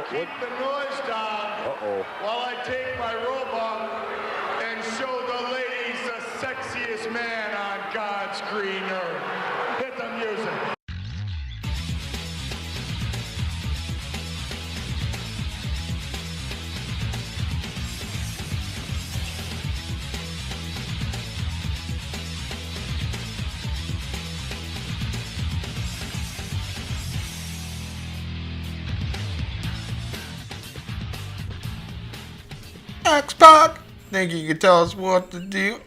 keep the noise down while I take my robe off and show the ladies the sexiest man on God's green earth. Hit the music. X-Pac, think you can tell us what to do?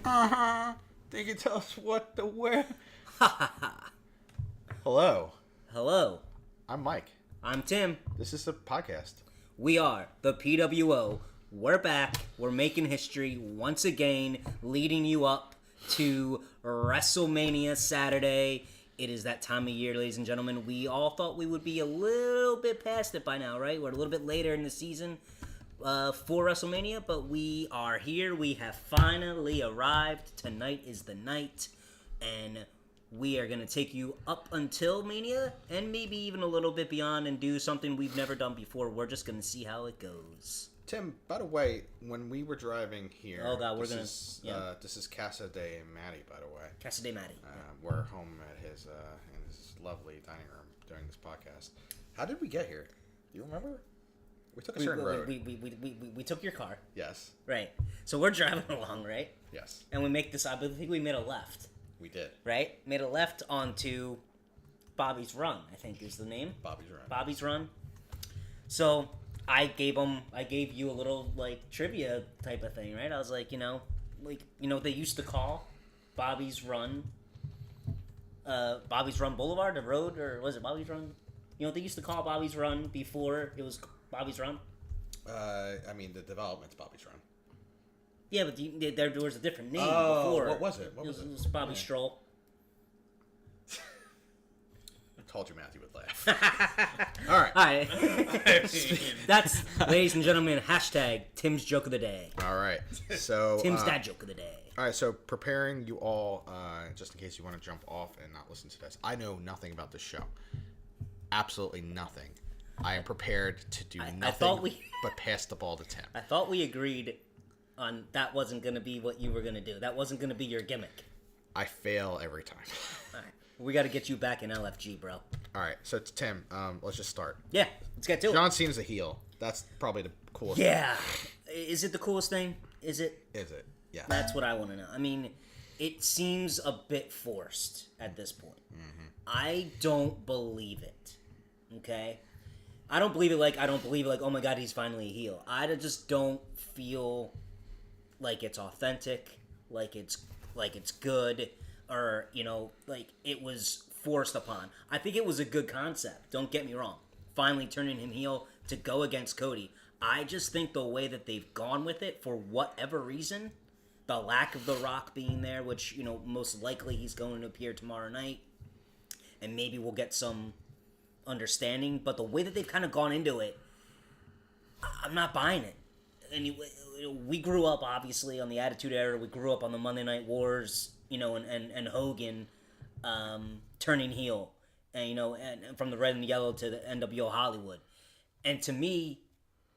Think you can tell us what to wear? Hello. Hello. I'm Mike. I'm Tim. This is a podcast. We are the PWO. We're back. We're making history once again, leading you up to WRESTLEMANIA Saturday. It is that time of year, ladies and gentlemen. We all thought we would be a little bit past it by now, right? We're a little bit later in the season for WrestleMania, but we are here. We have finally arrived. Tonight is the night, and we are going to take you up until Mania, and maybe even a little bit beyond, and do something we've never done before. We're just going to see how it goes. Tim, by the way, when we were driving here, oh god, this is Casa de Matty, by the way. Casa de Matty. We're home at his in his lovely dining room doing this podcast. How did we get here? Do you remember? We took a certain road. We took your car. Yes. Right. So we're driving along, right? Yes. And we make this. I think we made a left. We did. Right? Made a left onto Bobby's Run, I think is the name. Bobby's Run. So I gave you a little like trivia type of thing, right? I was like, you know what they used to call Bobby's Run Boulevard, the road, or was it Bobby's Run? You know what they used to call Bobby's Run before it was Bobby's Run? I mean, the development's Bobby's Run. Yeah, but there was a different name before. What was it? It was Bobby Stroll. I told you Matthew would laugh. All right. That's, ladies and gentlemen, hashtag Tim's Joke of the Day. All right. So Tim's Dad Joke of the Day. All right, so preparing you all, just in case you want to jump off and not listen to this. I know nothing about this show. Absolutely nothing. I am prepared to do nothing but pass the ball to Tim. I thought we agreed on that wasn't going to be what you were going to do. That wasn't going to be your gimmick. I fail every time. All right. We got to get you back in LFG, bro. All right, so Tim, let's just start. Yeah, let's get to it. John Cena's a heel. That's probably the coolest thing. Yeah. Is it the coolest thing? Is it? Is it? Yeah. That's what I want to know. I mean, it seems a bit forced at this point. Mm-hmm. I don't believe it. Okay? I don't believe it like, oh my god, he's finally a heel. I just don't feel like it's authentic, like it's good, or, like it was forced upon. I think it was a good concept, don't get me wrong. Finally turning him heel to go against Cody. I just think the way that they've gone with it, for whatever reason, the lack of The Rock being there, which, most likely he's going to appear tomorrow night, and maybe we'll get some understanding, but the way that they've kind of gone into it, I'm not buying it. And we grew up, obviously, on the Attitude Era. We grew up on the Monday Night Wars, and Hogan turning heel, and from the red and yellow to the NWO Hollywood. And to me,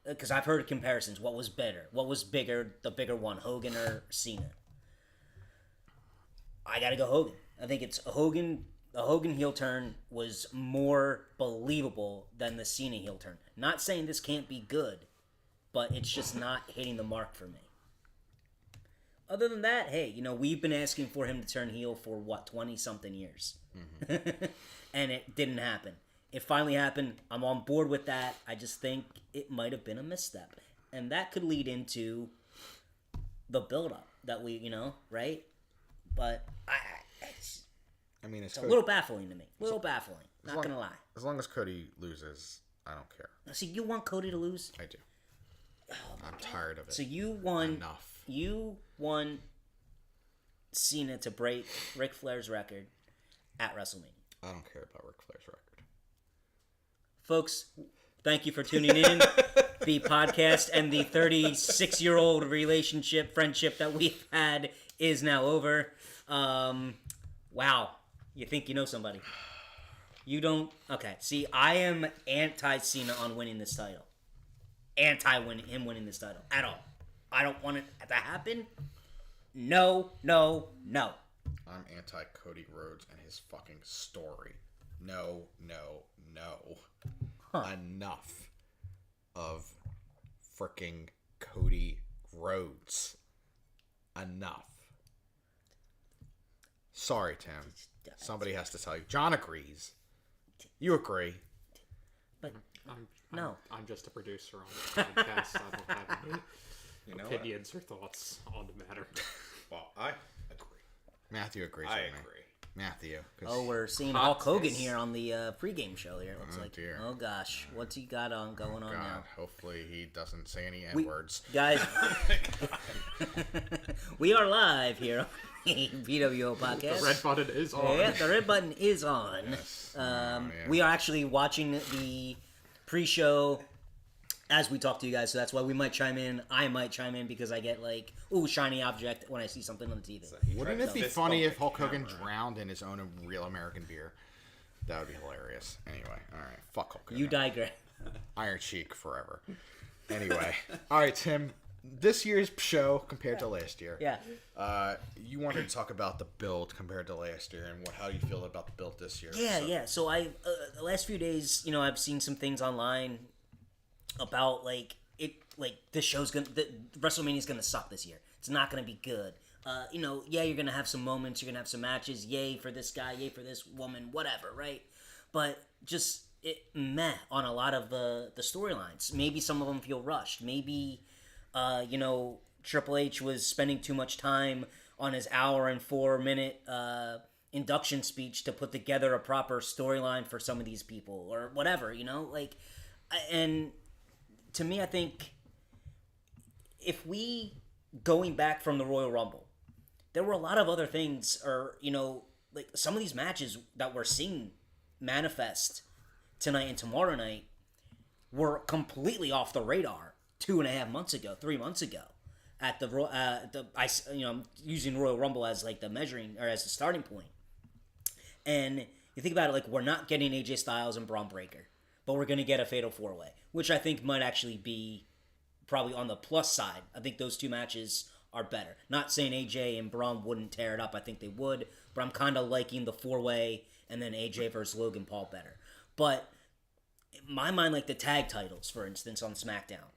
because I've heard comparisons, what was better? What was bigger, the bigger one, Hogan or Cena? I gotta go Hogan. I think it's Hogan. The Hogan heel turn was more believable than the Cena heel turn. Not saying this can't be good, but it's just not hitting the mark for me. Other than that, hey, we've been asking for him to turn heel for, 20-something years. Mm-hmm. And it didn't happen. It finally happened. I'm on board with that. I just think it might have been a misstep. And that could lead into the build-up that we, right? But it's a little baffling to me. Baffling. Not going to lie. As long as Cody loses, I don't care. See, you want Cody to lose? I do. I'm tired of it. So you won... Enough. You won Cena to break Ric Flair's record at WrestleMania. I don't care about Ric Flair's record. Folks, thank you for tuning in. The podcast and the 36-year-old friendship that we've had is now over. Wow. You think you know somebody. You don't... Okay, see, I am anti-Cena on winning this title. him winning this title at all. I don't want it to happen. No, no, no. I'm anti Cody Rhodes and his fucking story. No, no, no. Enough of freaking Cody Rhodes. Enough. Sorry, Tim. Somebody has to tell you. John agrees. You agree. But I'm just a producer on the podcast. I don't have any opinions or thoughts on the matter. Well, I agree. Matthew agrees I with me. agree. Matthew. we're seeing Hulk Hogan here on the pregame show here. It looks like. Dear. Oh, gosh. What's he got going on now? Hopefully he doesn't say any N-words. Guys, we are live here on the PWO podcast. The red button is on. Yeah, the red button is on. Yes. We are actually watching the pre-show as we talk to you guys, so that's why we might chime in. I might chime in because I get like, ooh, shiny object when I see something on the TV. Wouldn't it be funny if Hulk Hogan drowned in his own real American beer? That would be hilarious. Anyway, all right. Fuck Hulk Hogan. You digress. Iron Sheik forever. Anyway. All right, Tim. This year's show compared to last year. Yeah. You wanted to talk about the build compared to last year and how you feel about the build this year. Yeah. So I the last few days, I've seen some things online about this show's WrestleMania's gonna suck this year. It's not gonna be good. You're gonna have some moments, you're gonna have some matches. Yay for this guy, yay for this woman, whatever, right? But just meh on a lot of the storylines. Maybe some of them feel rushed. Maybe Triple H was spending too much time on his hour and 4-minute induction speech to put together a proper storyline for some of these people or whatever, and to me, I think if we, going back from the Royal Rumble, there were a lot of other things, or, some of these matches that we're seeing manifest tonight and tomorrow night were completely off the radar 2.5 months ago, 3 months ago. I'm using Royal Rumble as like the measuring, or as the starting point. And you think about it, we're not getting AJ Styles and Braun Breaker, but we're going to get a Fatal 4-Way, which I think might actually be probably on the plus side. I think those two matches are better. Not saying AJ and Braun wouldn't tear it up. I think they would, but I'm kind of liking the 4-Way and then AJ versus Logan Paul better. But in my mind, the tag titles, for instance, on SmackDown,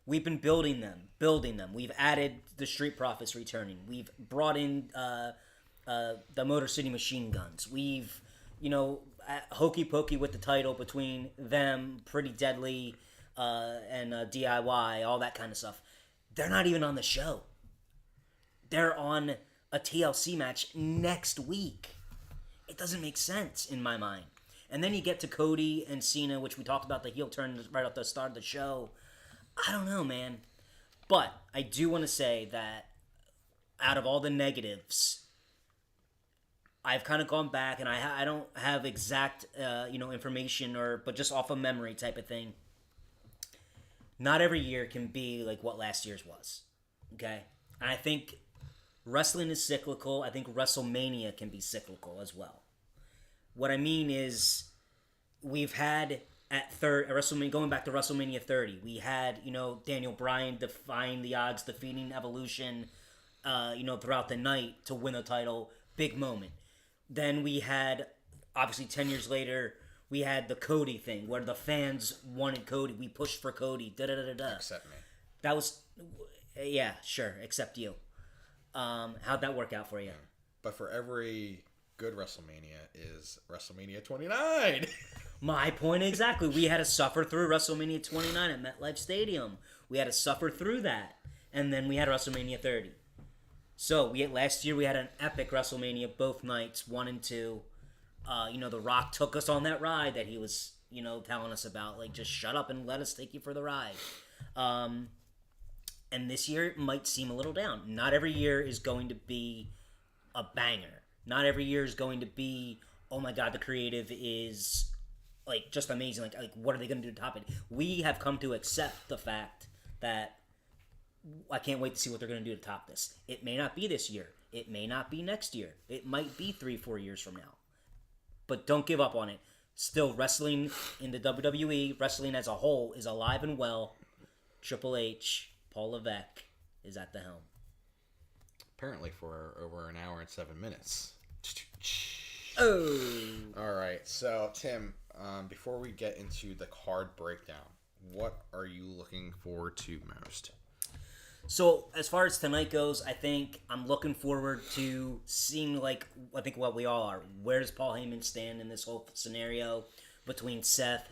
we've been building them. We've added the Street Profits returning. We've brought in the Motor City Machine Guns. We've, hokey pokey with the title between them, Pretty Deadly, and DIY, all that kind of stuff. They're not even on the show. They're on a TLC match next week. It doesn't make sense in my mind. And then you get to Cody and Cena, which we talked about the heel turn right at the start of the show. I don't know, man. But I do want to say that out of all the negatives, I've kind of gone back, and I don't have exact information, but just off of memory type of thing. Not every year can be like what last year's was, okay? And I think wrestling is cyclical. I think WrestleMania can be cyclical as well. What I mean is, we've had at WrestleMania, going back to WrestleMania 30, we had Daniel Bryan defying the odds, defeating Evolution, throughout the night to win the title, big moment. Then we had, obviously 10 years later, we had the Cody thing, where the fans wanted Cody. We pushed for Cody. Except me. That was, yeah, sure, except you. How'd that work out for you? But for every good WrestleMania is WrestleMania 29. My point exactly. We had to suffer through WrestleMania 29 at MetLife Stadium. We had to suffer through that. And then we had WrestleMania 30. So last year we had an epic WrestleMania both nights, 1 and 2. The Rock took us on that ride that he was, telling us about. Just shut up and let us take you for the ride. And this year it might seem a little down. Not every year is going to be a banger. Not every year is going to be, oh my God, the creative is just amazing. What are they going to do to top it? We have come to accept the fact that I can't wait to see what they're going to do to top this. It may not be this year. It may not be next year. It might be 3-4 years from now. But don't give up on it. Still, wrestling in the WWE, wrestling as a whole, is alive and well. Triple H, Paul Levesque, is at the helm. Apparently for over an hour and 7 minutes. Oh. All right. So, Tim, before we get into the card breakdown, what are you looking forward to most? So, as far as tonight goes, I think I'm looking forward to seeing, I think what we all are. Where does Paul Heyman stand in this whole scenario between Seth,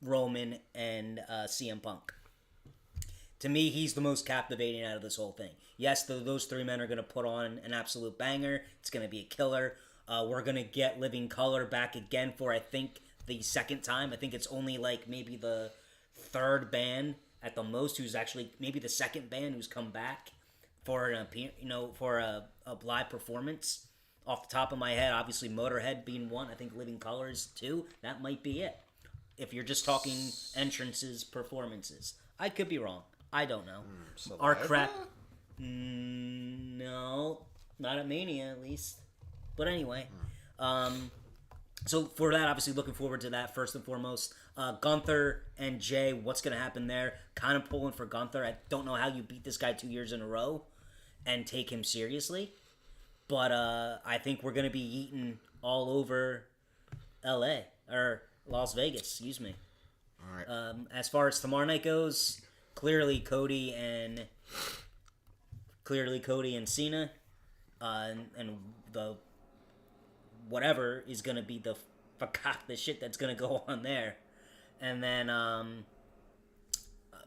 Roman, and CM Punk? To me, he's the most captivating out of this whole thing. Yes, those three men are going to put on an absolute banger. It's going to be a killer. We're going to get Living Color back again for, I think, the second time. I think it's only maybe the third band at the most who's actually maybe the second band who's come back for a live performance. Off the top of my head, obviously Motorhead being one. I think Living Colors two. That might be it. If you're just talking entrances, performances, I could be wrong. I don't know. Our crap. No, not at Mania at least. But anyway, so for that, obviously looking forward to that first and foremost. Gunther and Jay, what's going to happen there? Kind of pulling for Gunther. I don't know how you beat this guy 2 years in a row and take him seriously. But I think we're going to be eating all over L.A. or Las Vegas, excuse me. All right. As far as tomorrow night goes, clearly Cody and Cena, and the whatever is going to be the shit that's going to go on there. And then a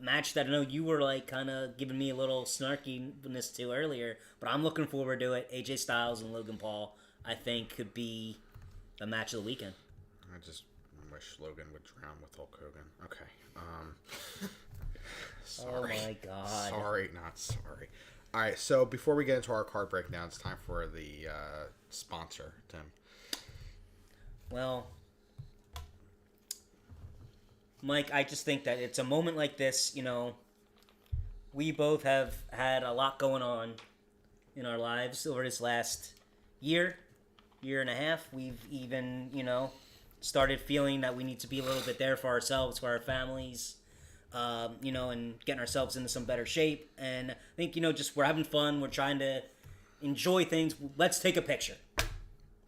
match that I know you were kind of giving me a little snarkiness to earlier, but I'm looking forward to it. AJ Styles and Logan Paul, I think, could be the match of the weekend. I just wish Logan would drown with Hulk Hogan. Okay. Sorry. Oh my god. Sorry, not sorry. All right, so before we get into our card breakdown, it's time for the sponsor, Tim. Well, Mike, I just think that it's a moment like this, we both have had a lot going on in our lives over this last year and a half. We've even, started feeling that we need to be a little bit there for ourselves, for our families, and getting ourselves into some better shape. And I think, just we're having fun. We're trying to enjoy things. Let's take a picture.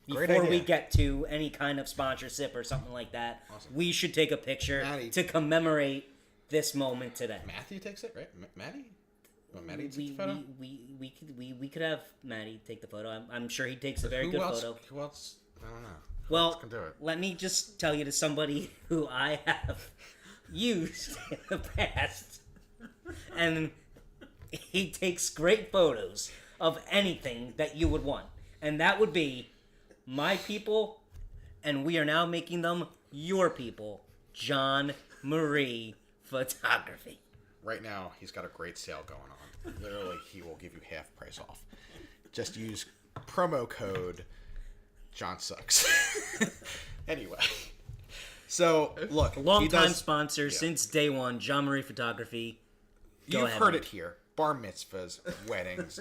Before we get to any kind of sponsorship or something like that, awesome. We should take a picture to commemorate this moment today. Matthew takes it, right? Maddie? Well, Maddie takes the photo? We could have Maddie take the photo. I'm sure he takes a very good photo. Who else? I don't know. Well, let me just tell you to somebody who I have used in the past, and he takes great photos of anything that you would want, and that would be my people, and we are now making them your people, John Marie Photography. Right now, he's got a great sale going on. Literally, he will give you half price off. Just use promo code John Sucks. Anyway, so look, long-time sponsor since day one, John Marie Photography. You've heard it here. Bar mitzvahs, weddings,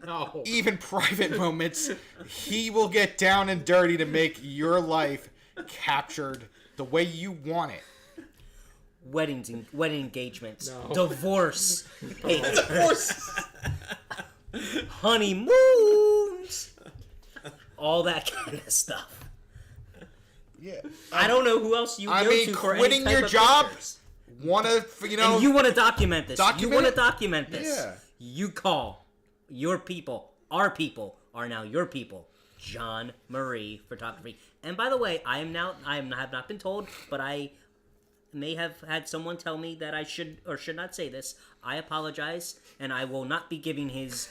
No. even private moments. He will get down and dirty to make your life captured the way you want it. Wedding engagements, No. divorce, honeymoons, all that kind of stuff. Yeah, I don't know who else you go to for any quitting type your of job. pictures. And you want to document this. You want to document this. Yeah. You call your people. Our people are now your people. John Marie Photography. And by the way, I have not been told, but I may have had someone tell me that I should or should not say this. I apologize, and I will not be giving his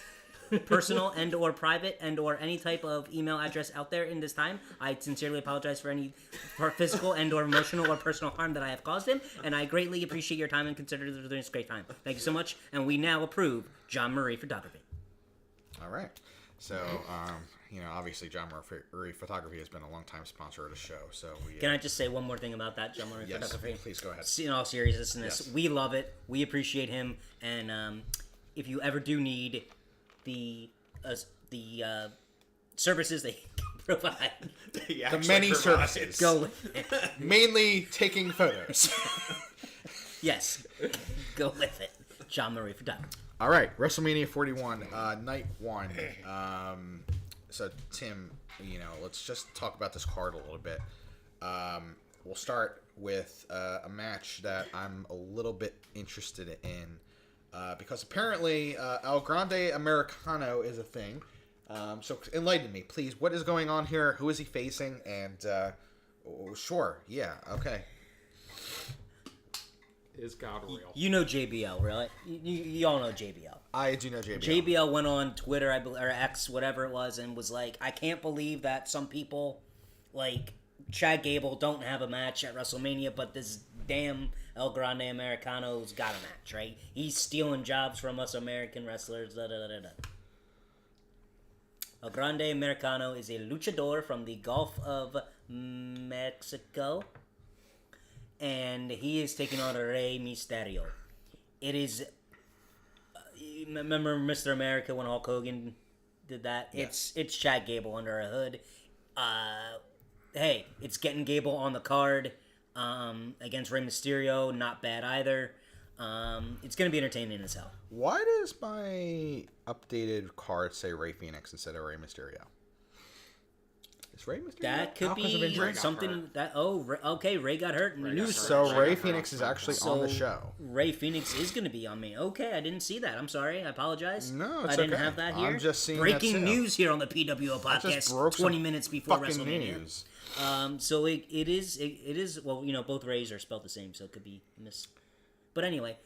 personal and or private and or any type of email address out there in this time. I sincerely apologize for any physical and or emotional or personal harm that I have caused him, and I greatly appreciate your time and consider this a great time. Thank you so much, and we now approve John Marie Photography. All right. So, obviously John Marie Photography has been a long-time sponsor of the show. So Can I just say one more thing about that, John Marie Photography? Please go ahead. In all seriousness, we love it. We appreciate him, and if you ever do need the services they provide, the many services, go with it. mainly taking photos. Yes. Go with it. John Murray for Diamond. All right, WrestleMania 41, night 1. So, Tim, let's just talk about this card a little bit. We'll start with a match that I'm a little bit interested in because apparently El Grande Americano is a thing. So enlighten me, please. What is going on here? Who is he facing? And sure, yeah, okay. Is God real? You know JBL, really? You all know JBL. I do know JBL. JBL went on Twitter, or X, whatever it was, and was like, I can't believe that some people, like Chad Gable, don't have a match at WrestleMania, but this damn El Grande Americano's got a match, right? He's stealing jobs from us American wrestlers, da-da-da-da-da. El Grande Americano is a luchador from the Gulf of Mexico, and he is taking on Rey Mysterio. It is... remember Mr. America when Hulk Hogan did that? Yeah. It's Chad Gable under a hood. Hey, it's getting Gable on the card against Rey Mysterio. Not bad either. It's going to be entertaining as hell. Why does my updated card say Rey Fenix instead of Rey Mysterio? Is Rey Mysterio? That could be something that... Oh, okay, Rey got hurt. So Rey Fenix is actually on the show. Rey Fenix is going to be on me. Okay, I didn't see that. I'm sorry. I apologize. No, it's I didn't have that here. I'm just seeing breaking news here on the PWO podcast 20 minutes before WrestleMania. News. So it is well, both Rays are spelled the same, so it could be mis. But anyway,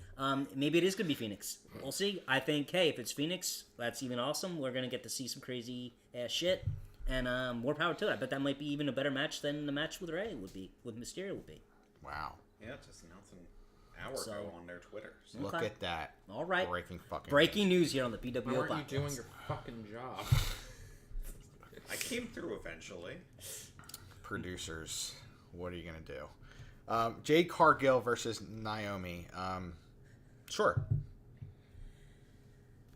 maybe it is going to be Phoenix. We'll see. I think, hey, if it's Phoenix, that's even awesome. We're going to get to see some crazy ass shit. And more power to it. I bet that might be even a better match than the match with Rey would be, with Mysterio would be. Wow. Yeah, just announced an hour ago on their Twitter. So. Look at that. All right. Breaking news here on the PWO podcast. Why aren't you doing your fucking job? I came through eventually. Producers, what are you going to do? Jade Cargill versus Naomi. Sure.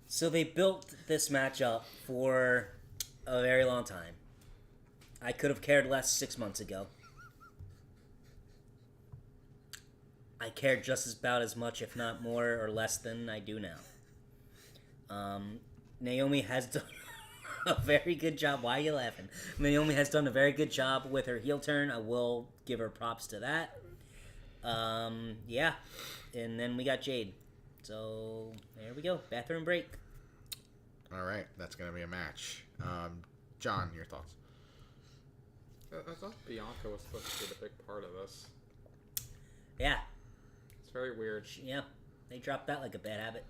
So they built this match up for a very long time. I could have cared less 6 months ago. I cared just about as much, if not more or less than I do now. Naomi has done a very good job. Why are you laughing? Naomi has done a very good job with her heel turn. I will give her props to that. Yeah. And then we got Jade. So, there we go. Bathroom break. All right. That's going to be a match. John, your thoughts? I thought Bianca was supposed to be the big part of this. Yeah. It's very weird. Yeah. They dropped that like a bad habit.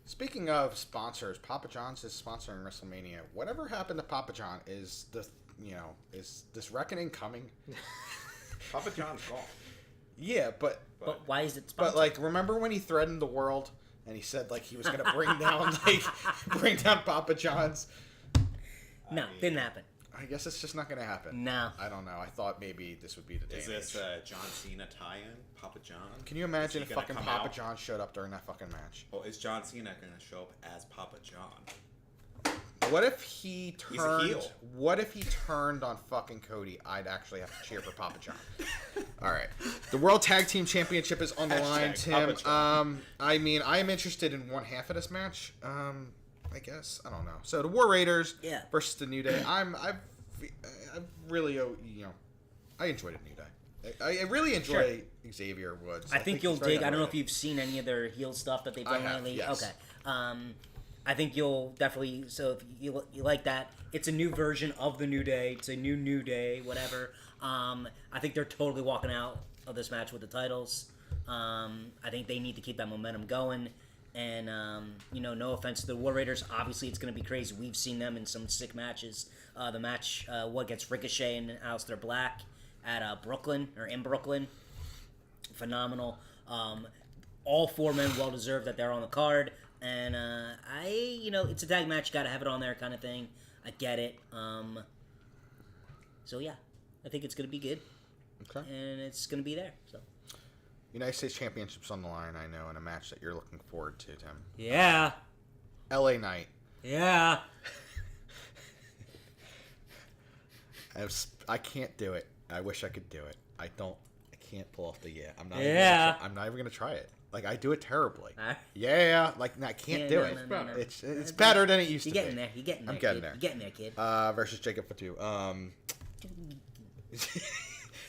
Speaking of sponsors, Papa John's is sponsoring WrestleMania. Whatever happened to Papa John? Is this reckoning coming? Papa John's gone. Yeah, but why is it sponsored? But remember when he threatened the world and he said he was gonna bring down Papa John's? No, didn't happen. I guess it's just not gonna happen. No. I don't know. I thought maybe this would be the day. Is this John Cena tie-in? Papa John? Can you imagine if fucking Papa John showed up during that fucking match? Well, is John Cena gonna show up as Papa John? What if he turned? He's a heel. What if he turned on fucking Cody? I'd actually have to cheer for Papa John. All right, the World Tag Team Championship is on the line, Tim. I mean, I am interested in one half of this match. I guess I don't know. So the War Raiders versus the New Day. I've really I enjoyed the New Day. I really enjoy Xavier Woods. I think you'll dig. I don't know if you've seen any of their heel stuff that they've done lately. Yes. Okay. I think you'll definitely. So if you like that, it's a new version of the New Day. It's a new Day, whatever. I think they're totally walking out of this match with the titles. I think they need to keep that momentum going. And, no offense to the War Raiders. Obviously, it's going to be crazy. We've seen them in some sick matches. The match, gets Ricochet and Aleister Black at Brooklyn, or in Brooklyn. Phenomenal. All four men well-deserved that they're on the card. And, it's a tag match. You got to have it on there kind of thing. I get it. So, yeah. I think it's going to be good. Okay. And it's going to be there, so. United States Championship's on the line, I know, in a match that you're looking forward to, Tim. Yeah. LA Knight. Yeah. I can't do it. I wish I could do it. I can't pull off the yeah. I'm not even going to try it. Like, I do it terribly. Yeah. Like, I can't do it. No. It's better than it used to be. You're getting there. You're getting there. I'm getting kid. there. You're getting there, kid. Versus Jacob Fatu.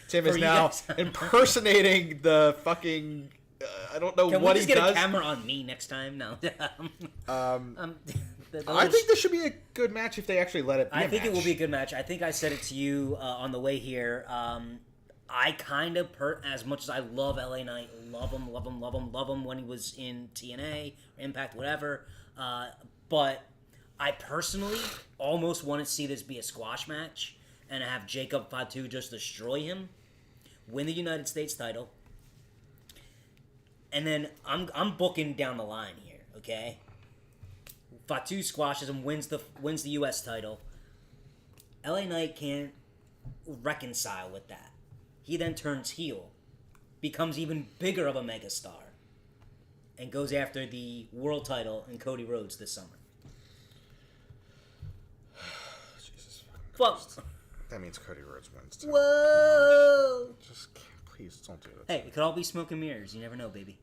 Tim is now impersonating the fucking. I don't know what he does. Can we just get a camera on me next time? No. I think this should be a good match if they actually let it be I think it will be a good match. I think I said it to you on the way here. I kind of, as much as I love LA Knight, love him when he was in TNA, Impact, whatever. But I personally almost want to see this be a squash match and have Jacob Fatu just destroy him, win the United States title, and then I'm booking down the line here, okay? Fatu squashes him, wins the U.S. title. LA Knight can't reconcile with that. He then turns heel, becomes even bigger of a megastar, and goes after the world title in Cody Rhodes this summer. Jesus fucking Christ. That means Cody Rhodes wins too. Whoa! Just please don't do that. Hey, it could all be smoke and mirrors. You never know, baby.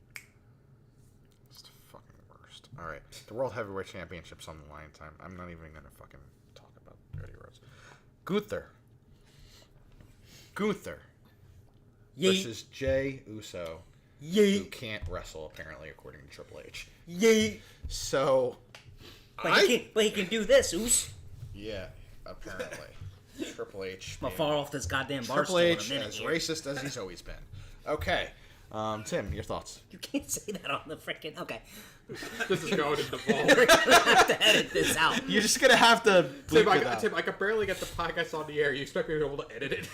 It's the fucking worst. All right, the World Heavyweight Championship's on the line. Time. I'm not even gonna fucking talk about Cody Rhodes. Gunther. Versus Jey Uso, who can't wrestle apparently, according to Triple H. So, but he can do this, Us. Yeah, apparently. Triple H. I'm far off this goddamn bar Triple H, as racist as he's always been. Okay, Tim, your thoughts? You can't say that on the freaking. Okay. This is going in the vault. We're gonna have to edit this out. You're just gonna have to. Tim, I could barely get the podcast on the air. You expect me to be able to edit it?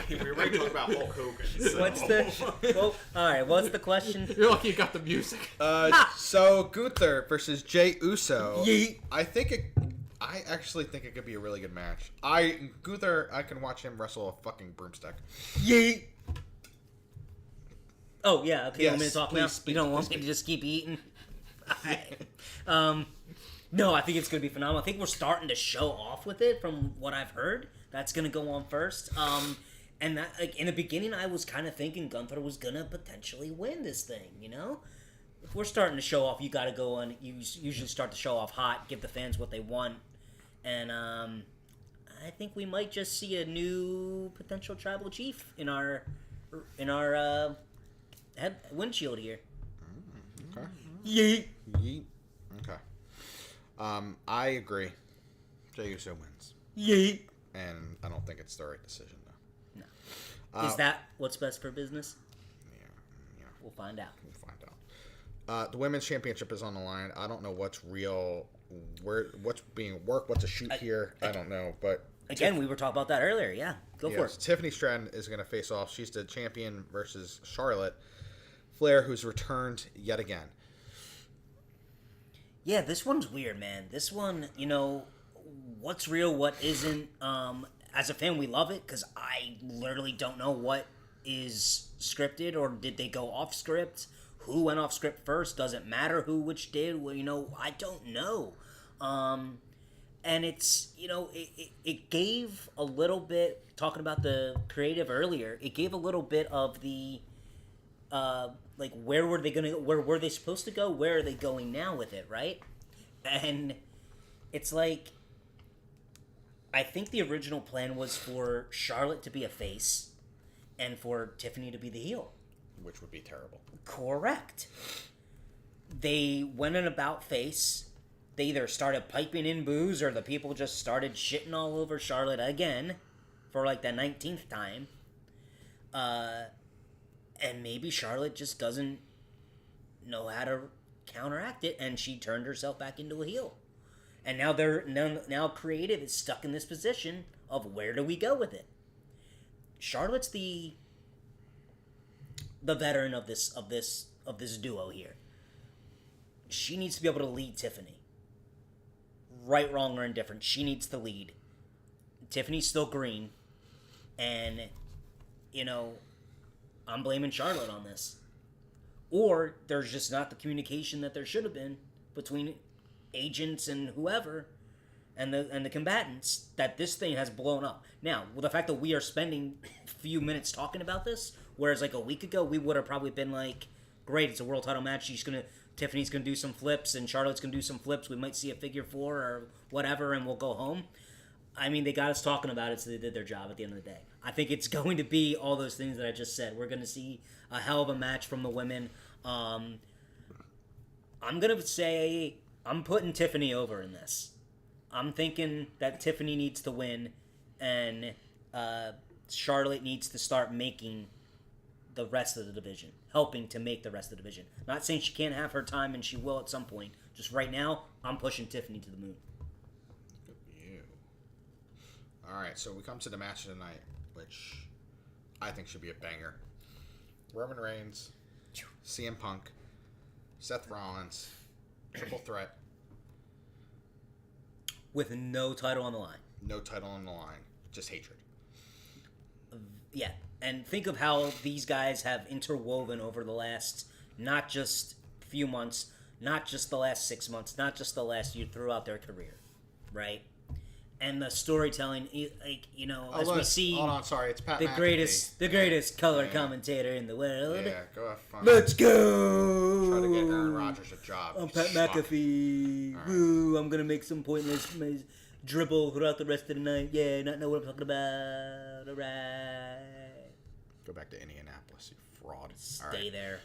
We were ready to talk about Hulk Hogan. So. All right. What's the question? You're lucky you got the music. So Gunther versus Jey Uso. I actually think it could be a really good match. Gunther, I can watch him wrestle a fucking broomstick. Oh, yeah, okay, yes, you want me to talk now? You don't want me to just keep eating? No, I think it's going to be phenomenal. I think we're starting to show off with it from what I've heard. That's going to go on first. And that, like, in the beginning, I was kind of thinking Gunther was going to potentially win this thing, you know? If we're starting to show off, you got to go on. You usually start to show off hot, give the fans what they want. And I think we might just see a new potential tribal chief in our head windshield here. Okay. Yeet. Okay. I agree. Jey Uso wins. Yeet. And I don't think it's the right decision though. No. Is that what's best for business? Yeah. We'll find out. The women's championship is on the line. I don't know what's real, what's being worked, what's a shoot here. I don't know, but again, we were talking about that earlier. Yeah, go for it. Tiffany Stratton is going to face off. She's the champion versus Charlotte Flair, who's returned yet again. Yeah, this one's weird, man. This one, what's real, what isn't. As a fan, we love it because I literally don't know what is scripted or did they go off script. Who went off script first? Doesn't matter which did. Well, I don't know. And it's, it gave a little bit, talking about the creative earlier, it gave a little bit of the, where were they going to go? Where were they supposed to go? Where are they going now with it, right? And it's like, I think the original plan was for Charlotte to be a face and for Tiffany to be the heel. Which would be terrible. Correct. They went in about face. They either started piping in booze or the people just started shitting all over Charlotte again for like the 19th time. And maybe Charlotte just doesn't know how to counteract it, and she turned herself back into a heel. And now creative is stuck in this position of where do we go with it? Charlotte's the veteran of this duo here. She needs to be able to lead Tiffany. Right, wrong, or indifferent, she needs to lead. Tiffany's still green, and I'm blaming Charlotte on this. Or there's just not the communication that there should have been between agents and whoever and the combatants, that this thing has blown up. Now, with the fact that we are spending a few minutes talking about this, Whereas like a week ago, we would have probably been like, great, it's a world title match. Tiffany's gonna do some flips and Charlotte's gonna do some flips. We might see a figure 4 or whatever, and we'll go home. I mean, they got us talking about it, so they did their job at the end of the day. I think it's going to be all those things that I just said. We're gonna see a hell of a match from the women. I'm gonna say I'm putting Tiffany over in this. I'm thinking that Tiffany needs to win, and Charlotte needs to start making the rest of the division, helping to make the rest of the division. Not saying she can't have her time, and she will at some point. Just right now, I'm pushing Tiffany to the moon. Good for you. All right, so we come to the match of the night, which I think should be a banger. Roman Reigns, CM Punk, Seth Rollins, triple threat. With no title on the line. No title on the line. Just hatred. Yeah. And think of how these guys have interwoven over the last, not just few months, not just the last 6 months, not just the last year, throughout their career, right? And the storytelling, like, you know, as we see, hold on, sorry, it's Pat the McAfee. greatest color commentator in the world. Yeah, go have fun. Let's go. Try to get Aaron Rodgers a job. I'm Pat McAfee. Right. Woo! I'm gonna make some pointless dribble throughout the rest of the night. Yeah, not know what I'm talking about. All right. Go back to Indianapolis, you fraud. Stay there.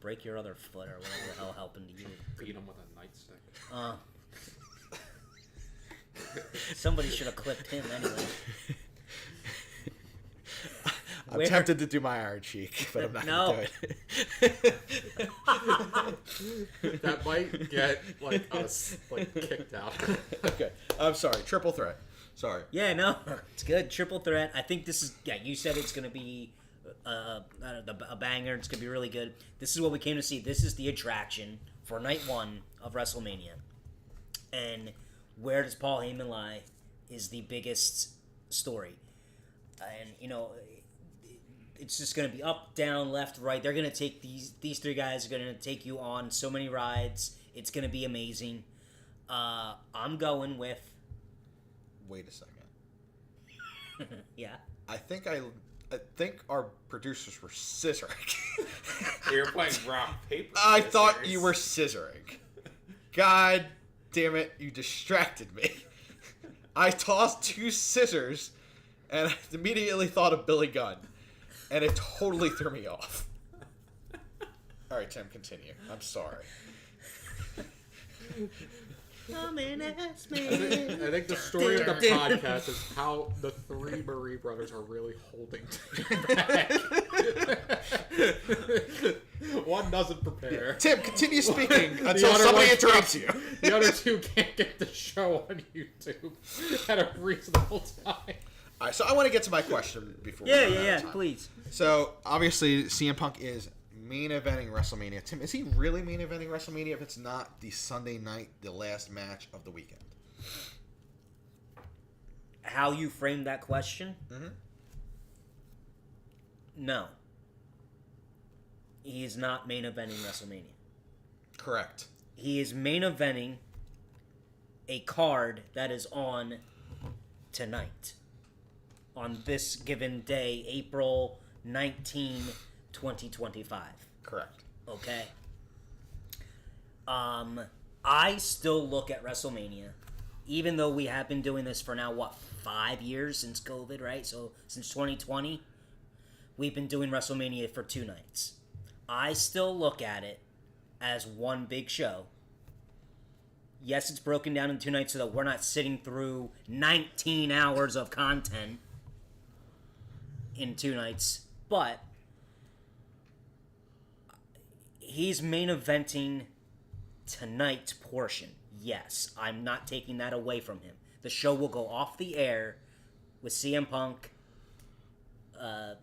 Break your other foot or whatever the hell happened to you. Beat him with a nightstick. Somebody should have clipped him anyway. I'm tempted to do my iron cheek, but I'm not going to do it. That might get us kicked out. Okay, I'm sorry. Triple threat. Sorry. Yeah, no, it's good. Triple threat. I think this is. Yeah, you said it's going to be a banger. It's going to be really good. This is what we came to see. This is the attraction for night 1 of WrestleMania, and where does Paul Heyman lie is the biggest story. And, you know, it's just going to be up, down, left, right. They're going to take these 3 guys are going to take you on so many rides. It's going to be amazing. I'm going with... Wait a second. Yeah? I think our producers were scissoring. You're playing rock, paper. I thought you were scissoring. God damn it, you distracted me. I tossed 2 scissors, and I immediately thought of Billy Gunn, and it totally threw me off. All right, Tim, continue. I'm sorry. I'm an ass man. I think the story of the podcast is how the 3 Marie brothers are really holding back. One doesn't prepare. Tim, continue speaking until somebody interrupts you. The other 2 can't get the show on YouTube at a reasonable time. All right, so I want to get to my question before. Yeah, please. So obviously, CM Punk is main eventing WrestleMania. Tim, is he really main eventing WrestleMania if it's not the Sunday night, the last match of the weekend? How you framed that question? Mm-hmm. No. He is not main eventing WrestleMania. Correct. He is main eventing a card that is on tonight. On this given day, April 19, 2025. Correct. Okay. I still look at WrestleMania, even though we have been doing this for now, 5 years since COVID, right? So since 2020, we've been doing WrestleMania for 2 nights. I still look at it as one big show. Yes, it's broken down into 2 nights so that we're not sitting through 19 hours of content in 2 nights, but he's main eventing tonight's portion. Yes, I'm not taking that away from him. The show will go off the air with CM Punk, I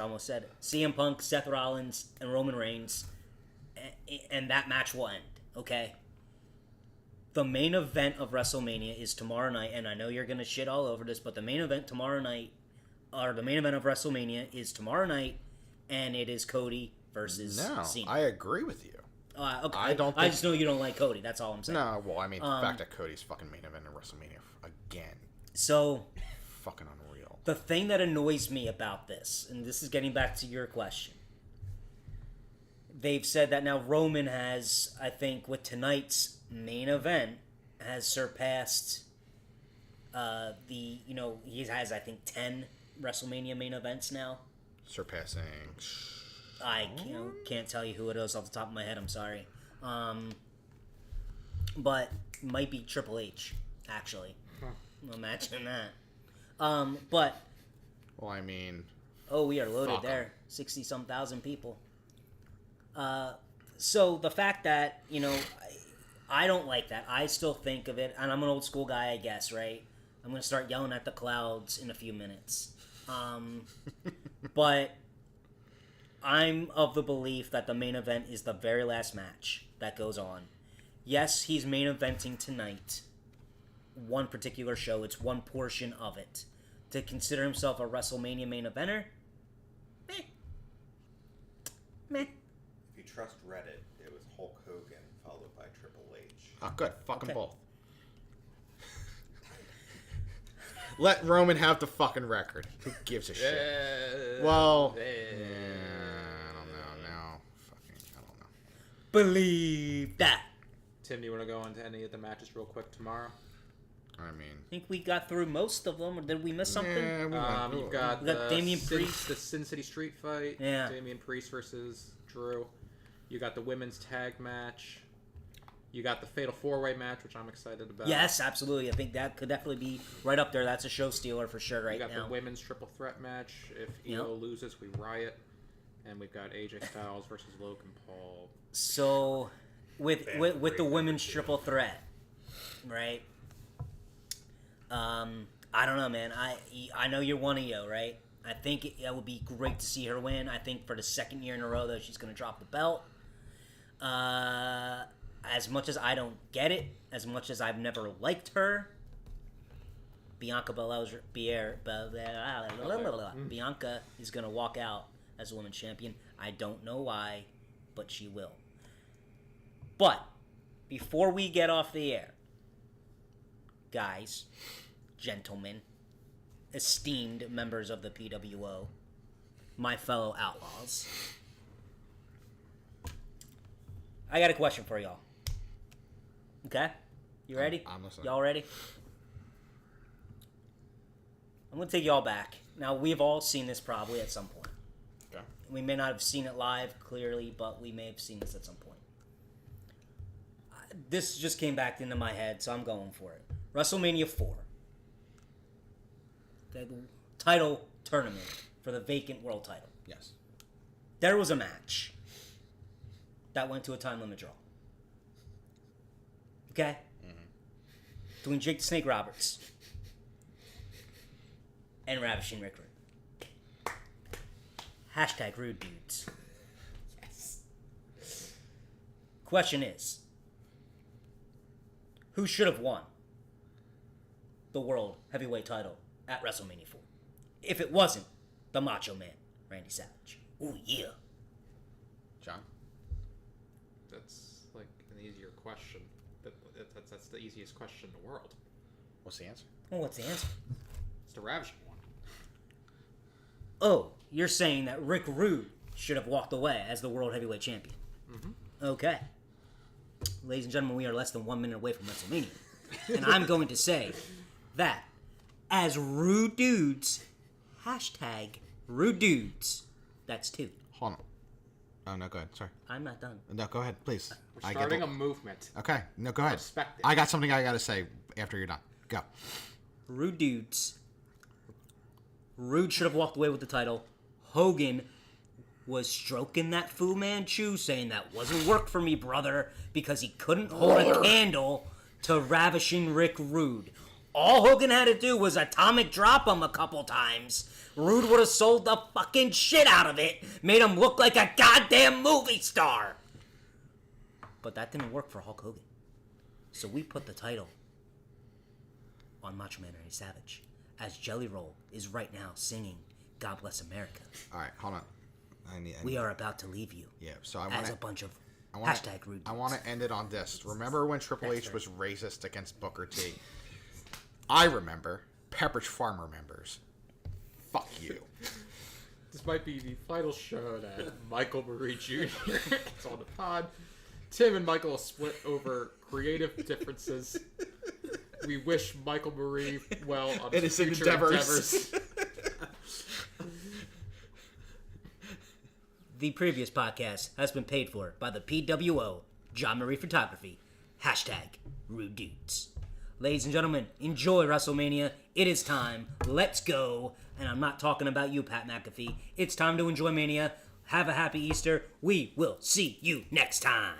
almost said it. CM Punk, Seth Rollins, and Roman Reigns, and that match will end, okay? The main event of WrestleMania is tomorrow night, and I know you're going to shit all over this, but the main event tomorrow night, or the main event of WrestleMania is tomorrow night, and it is Cody versus Cena. I agree with you. Okay. I just know you don't like Cody. That's all I'm saying. No, well, I mean, the fact that Cody's fucking main event in WrestleMania again. So, fucking unreal. The thing that annoys me about this, and this is getting back to your question, they've said that now Roman has, I think, with tonight's main event, has surpassed he has, I think, 10 WrestleMania main events now. Surpassing. I can't tell you who it is off the top of my head. I'm sorry. But might be Triple H, actually. Imagine that. But. Well, I mean. Oh, we are loaded there. 60-some thousand people. So the fact that, I don't like that. I still think of it, and I'm an old school guy, I guess, right? I'm going to start yelling at the clouds in a few minutes. But I'm of the belief that the main event is the very last match that goes on. Yes, he's main eventing tonight. One particular show. It's one portion of it. To consider himself a WrestleMania main eventer? Meh. If you trust Reddit, it was Hulk Hogan followed by Triple H. Oh, good. Fuck them both. Let Roman have the fucking record. Who gives a shit? Well, I don't know. Now, I don't know. Believe that. Tim, do you want to go into any of the matches real quick tomorrow? I mean, I think we got through most of them, or did we miss something? Yeah, You've got Damian Priest. The Sin City Street fight. Yeah. Damian Priest versus Drew. You got the women's tag match. You got the Fatal 4-Way match, which I'm excited about. Yes, absolutely. I think that could definitely be right up there. That's a show stealer for sure right now. You got the women's triple threat match. If EO loses, we riot. And we've got AJ Styles versus Logan Paul. So, with the women's triple threat, right? I don't know, man. I know you're one of you, right? I think it would be great to see her win. I think for the second year in a row, though, she's going to drop the belt. As much as I don't get it, as much as I've never liked her, Bianca is going to walk out as a women's champion. I don't know why, but she will. But, before we get off the air, guys, gentlemen, esteemed members of the PWO, my fellow Outlaws, I got a question for y'all. Okay? You ready? I'm listening. Y'all ready? I'm going to take y'all back. Now, we've all seen this probably at some point. Okay. We may not have seen it live, clearly, but we may have seen this at some point. This just came back into my head, so I'm going for it. WrestleMania 4. The title tournament for the vacant world title. Yes. There was a match that went to a time limit draw. Okay? Mm-hmm. Between Jake the Snake Roberts and Ravishing Rick Rude. Hashtag rude dudes. Yes. Question is, who should have won the World Heavyweight title at WrestleMania 4? If it wasn't the Macho Man, Randy Savage. Ooh, yeah. John? That's like an easier question. That's the easiest question in the world. What's the answer? Well, what's the answer? It's the Ravishing one. Oh, you're saying that Rick Rude should have walked away as the World Heavyweight Champion. Mm-hmm. Okay. Ladies and gentlemen, we are less than 1 minute away from WrestleMania. And I'm going to say that as rude dudes, hashtag rude dudes, that's 2. Hold on. Oh, no, go ahead. Sorry. I'm not done. No, go ahead, please. We're starting a movement. Okay. No, go ahead. Respect it. I got something I got to say after you're done. Go. Rude dudes. Rude should have walked away with the title. Hogan was stroking that Fu Manchu, saying that wasn't work for me, brother, because he couldn't hold a candle to Ravishing Rick Rude. All Hogan had to do was atomic drop him a couple times. Rude would have sold the fucking shit out of it, made him look like a goddamn movie star. But that didn't work for Hulk Hogan. So we put the title on Macho Man Randy Savage, as Jelly Roll is right now singing God Bless America. All right, hold on. We are about to leave you. Yeah, so I want as a bunch of hashtag rude dudes. I want to end it on this. Remember when Triple H was racist against Booker T? I remember. Pepperidge Farm remembers. Fuck you. This might be the final show that Michael Marie Jr. gets on the pod. Tim and Michael will split over creative differences. We wish Michael Marie well on his future endeavors. The previous podcast has been paid for by the PWO, John Marie Photography, #Rude Dudes. Ladies and gentlemen, enjoy WrestleMania. It is time. Let's go. And I'm not talking about you, Pat McAfee. It's time to enjoy Mania. Have a happy Easter. We will see you next time.